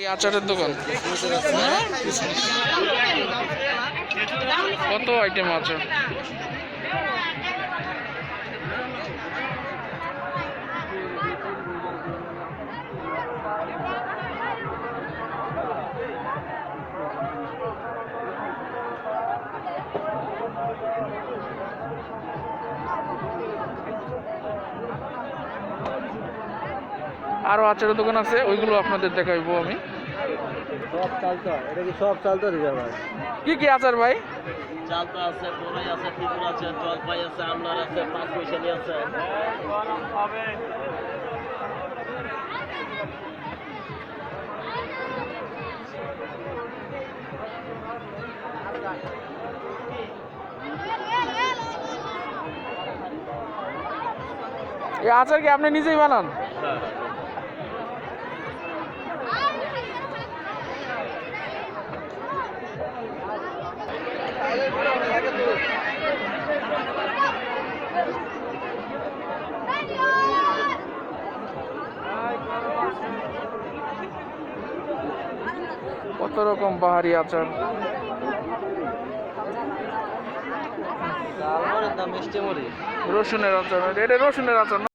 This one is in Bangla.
এই আচারের দোকান কত আইটেম আছে? আরো আচারের দোকান আছে, ওইগুলো আপনাদের দেখাইবো আমি। সব চালতা, এটা কি সব চালতা দিবে ভাই? কি কি আচার ভাই? চালতা আছে, বড়াই আছে, তিতুর আছে, জলপাই আছে, আমলার আছে, পাঁচ পয়সালি আছে। এই আচার কি আপনি নিজেই বানান? কত রকম বাহারি আচার। মিষ্টি মুড়ি, রসুনের আচার, এটা রসুনের আচার না?